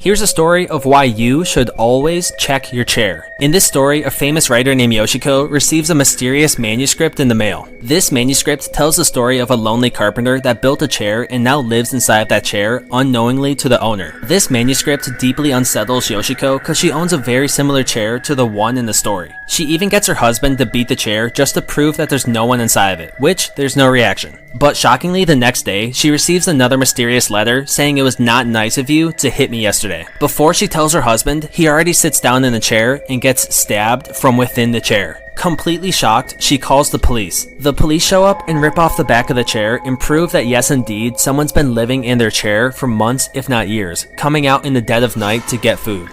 Here's a story of why you should always check your chair. In this story, a famous writer named Yoshiko receives a mysterious manuscript in the mail. This manuscript tells the story of a lonely carpenter that built a chair and now lives inside that chair unknowingly to the owner. This manuscript deeply unsettles Yoshiko because she owns a very similar chair to the one in the story. She even gets her husband to beat the chair just to prove that there's no one inside of it, which there's no reaction. But shockingly, the next day, she receives another mysterious letter saying it was not nice of you to hit me yesterday. Before she tells her husband, he already sits down in the chair and gets stabbed from within the chair. Completely shocked, she calls the police. The police show up and rip off the back of the chair and prove that yes indeed, someone's been living in their chair for months if not years, coming out in the dead of night to get food.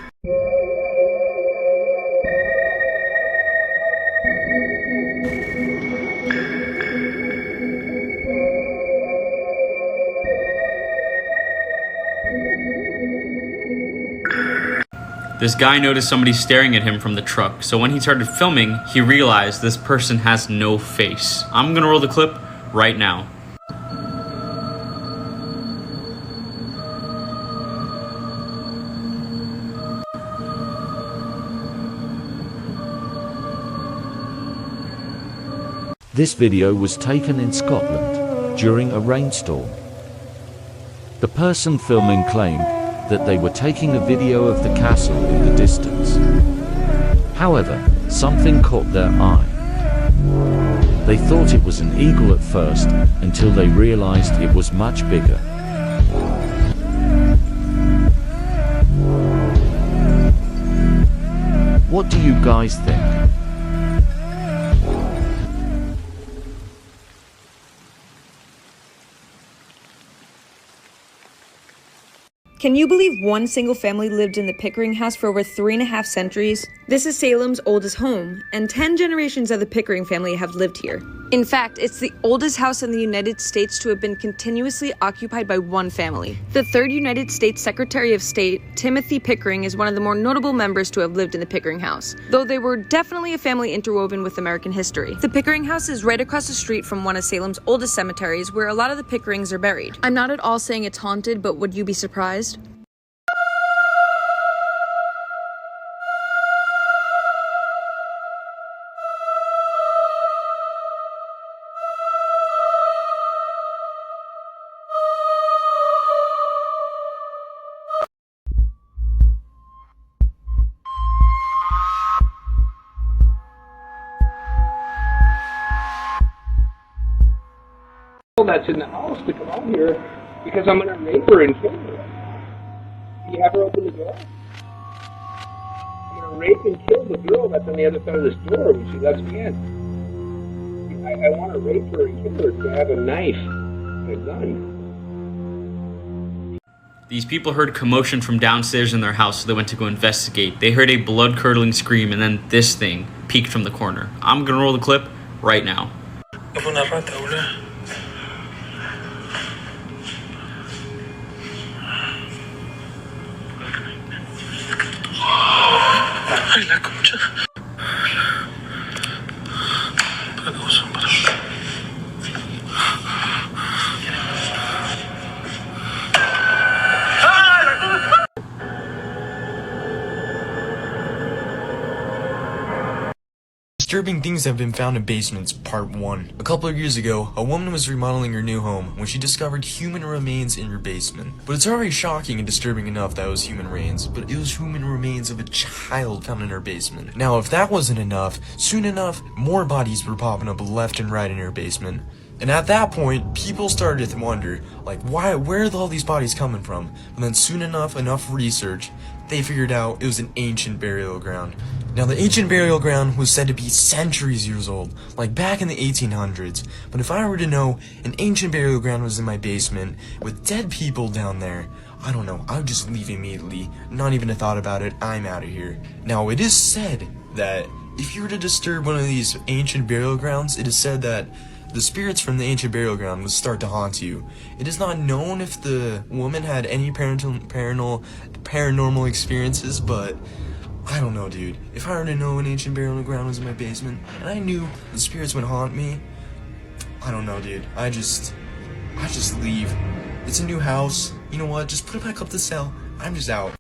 This guy noticed somebody staring at him from the truck, so when he started filming, he realized this person has no face. I'm gonna roll the clip right now. This video was taken in Scotland during a rainstorm. The person filming claimed that they were taking a video of the castle in the distance. However, something caught their eye. They thought it was an eagle at first, until they realized it was much bigger. What do you guys think? Can you believe one single family lived in the Pickering house for over 3.5 centuries? This is Salem's oldest home, and 10 generations of the Pickering family have lived here. In fact, it's the oldest house in the United States to have been continuously occupied by one family. The third United States Secretary of State, Timothy Pickering, is one of the more notable members to have lived in the Pickering house, though they were definitely a family interwoven with American history. The Pickering house is right across the street from one of Salem's oldest cemeteries, where a lot of the Pickerings are buried. I'm not at all saying it's haunted, but would you be surprised? That's in the house to come out here because I'm going to rape her and kill her. You have her open the door? I'm going to rape and kill the girl that's on the other side of this door when she lets me in. I want to rape her and kill her to have a knife and a gun. These people heard commotion from downstairs in their house, so they went to go investigate. They heard a blood-curdling scream, and then this thing peeked from the corner. I'm going to roll the clip right now. Ay, la concha. Disturbing things have been found in basements, part 1. A couple of years ago, a woman was remodeling her new home when she discovered human remains in her basement. But it's already shocking and disturbing enough that it was human remains, but it was human remains of a child found in her basement. Now, if that wasn't enough, soon enough, more bodies were popping up left and right in her basement. And at that point, people started to wonder, like, where are all these bodies coming from? And then soon enough research, they figured out it was an ancient burial ground. Now, the ancient burial ground was said to be centuries years old, like back in the 1800s. But if I were to know an ancient burial ground was in my basement with dead people down there, I don't know, I would just leave immediately. Not even a thought about it, I'm out of here. Now, it is said that if you were to disturb one of these ancient burial grounds, it is said that the spirits from the ancient burial ground would start to haunt you. It is not known if the woman had any paranormal experiences, but I don't know, dude. If I were to know an ancient burial ground was in my basement, and I knew the spirits would haunt me, I don't know, dude. I just leave. It's a new house. You know what? Just put it back up the cell. I'm just out.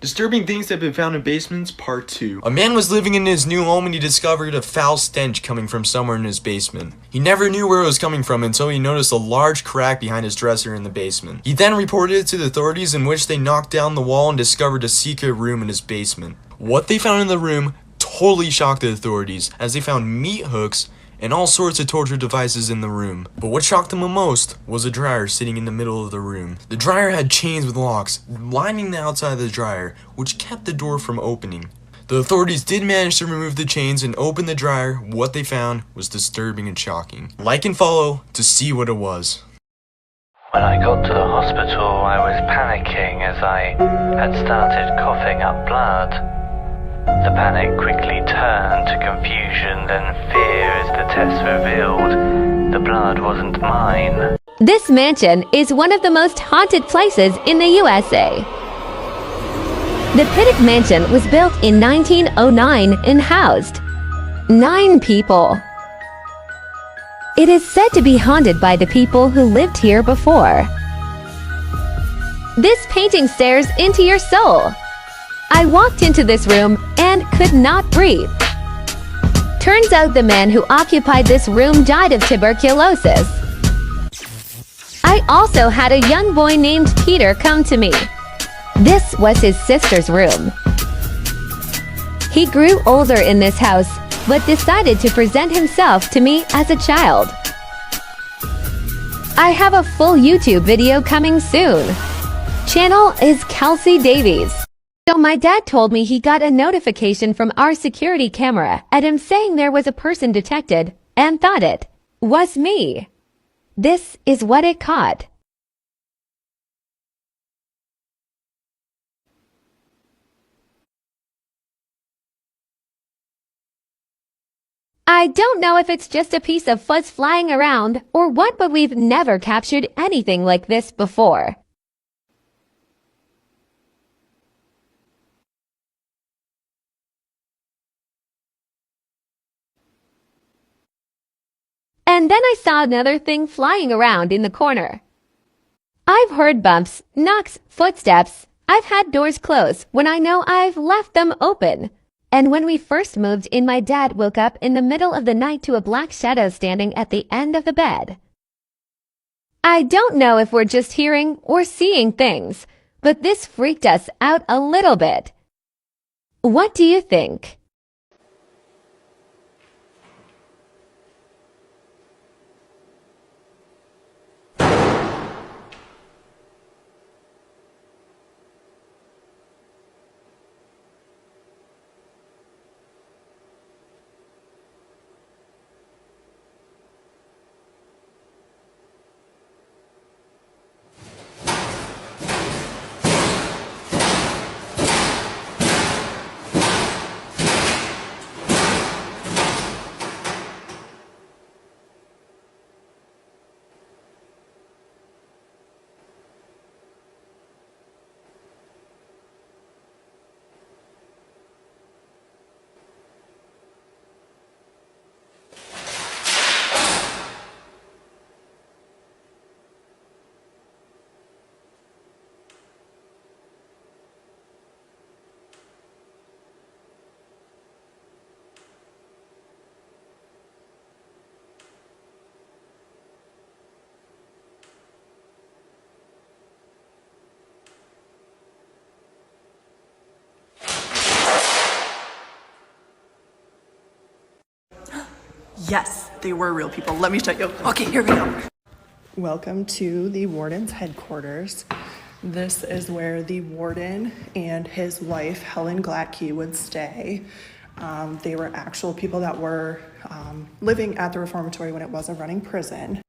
Disturbing things have been found in basements, part 2. A man was living in his new home and he discovered a foul stench coming from somewhere in his basement. He never knew where it was coming from until he noticed a large crack behind his dresser in the basement. He then reported it to the authorities, in which they knocked down the wall and discovered a secret room in his basement. What they found in the room totally shocked the authorities, as they found meat hooks and all sorts of torture devices in the room. But what shocked them the most was a dryer sitting in the middle of the room. The dryer had chains with locks lining the outside of the dryer, which kept the door from opening. The authorities did manage to remove the chains and open the dryer. What they found was disturbing and shocking. Like and follow to see what it was. When I got to the hospital, I was panicking as I had started coughing up blood. The panic quickly turned to confusion, then fear as the test revealed the blood wasn't mine. This mansion is one of the most haunted places in the USA. The Cryptid Mansion was built in 1909 and housed 9 people. It is said to be haunted by the people who lived here before. This painting stares into your soul. I walked into this room and could not breathe. Turns out the man who occupied this room died of tuberculosis. I also had a young boy named Peter come to me. This was his sister's room. He grew older in this house, but decided to present himself to me as a child. I have a full YouTube video coming soon. Channel is Kelsey Davies. So my dad told me he got a notification from our security camera at him saying there was a person detected and thought it was me. This is what it caught. I don't know if it's just a piece of fuzz flying around or what, but we've never captured anything like this before. And then I saw another thing flying around in the corner. I've heard bumps, knocks, footsteps. I've had doors close when I know I've left them open. And when we first moved in, my dad woke up in the middle of the night to a black shadow standing at the end of the bed. I don't know if we're just hearing or seeing things, but this freaked us out a little bit. What do you think? Yes, they were real people. Let me show you. Okay, here we go. Welcome to the warden's headquarters. This is where the warden and his wife, Helen Glatke, would stay. They were actual people that were living at the reformatory when it was a running prison.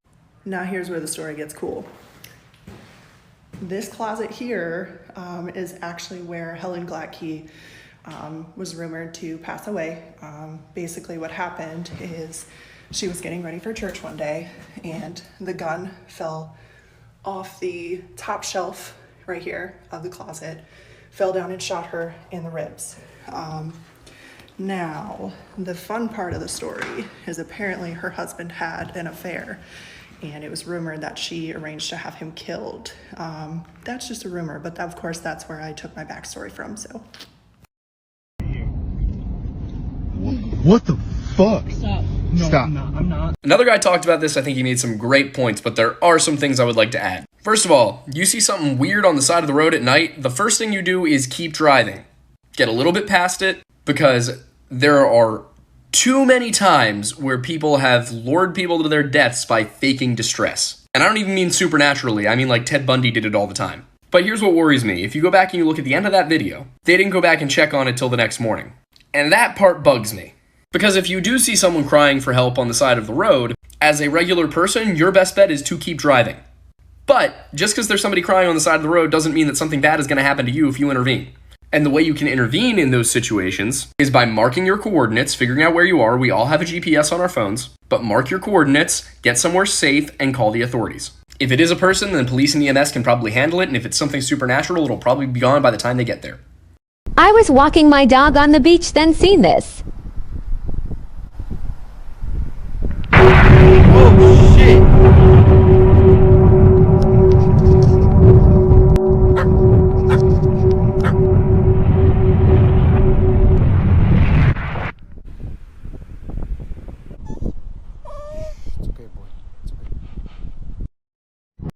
Now here's where the story gets cool. This closet here is actually where Helen Glatke was rumored to pass away. Basically what happened is she was getting ready for church one day and the gun fell off the top shelf right here of the closet, fell down and shot her in the ribs. Now, the fun part of the story is apparently her husband had an affair and it was rumored that she arranged to have him killed. That's just a rumor, but of course that's where I took my backstory from, so. What the fuck? Stop. No, Stop. I'm not. Another guy talked about this. I think he made some great points, but there are some things I would like to add. First of all, you see something weird on the side of the road at night, the first thing you do is keep driving. Get a little bit past it, because there are too many times where people have lured people to their deaths by faking distress. And I don't even mean supernaturally, I mean like Ted Bundy did it all the time. But here's what worries me. If you go back and you look at the end of that video, they didn't go back and check on it till the next morning. And that part bugs me. Because if you do see someone crying for help on the side of the road, as a regular person, your best bet is to keep driving. But just because there's somebody crying on the side of the road doesn't mean that something bad is going to happen to you if you intervene. And the way you can intervene in those situations is by marking your coordinates, figuring out where you are. We all have a GPS on our phones, but mark your coordinates, get somewhere safe, and call the authorities. If it is a person, then police and EMS can probably handle it, and if it's something supernatural, it'll probably be gone by the time they get there. I was walking my dog on the beach, then seen this. Oh shit!